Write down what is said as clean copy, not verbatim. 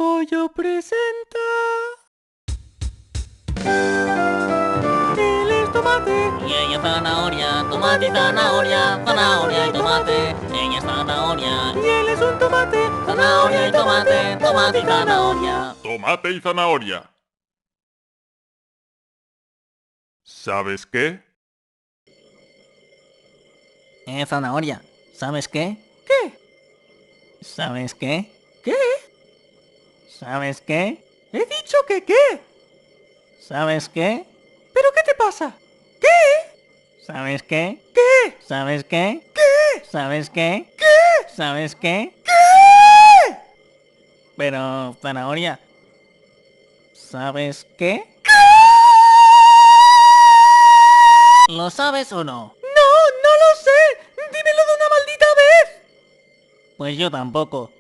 Pollo presenta... Él es tomate. Y ella es zanahoria, tomate y zanahoria, zanahoria y tomate. Ella es zanahoria, Y él es un tomate. zanahoria y tomate, tomate y zanahoria. Tomate y zanahoria. ¿Sabes qué? Zanahoria, ¿sabes qué? ¿Qué? ¿Sabes qué? ¿Qué? ¿Sabes qué? He dicho que qué. ¿Sabes qué? ¿Pero qué te pasa? ¿Qué? ¿Sabes qué? ¿Qué? ¿Sabes qué? ¿Qué? ¿Sabes qué? ¿Qué? ¿Sabes qué? ¿Qué? Pero, zanahoria, ¿sabes qué? ¿Lo sabes o no? No, no lo sé. Dímelo de una maldita vez. Pues yo tampoco.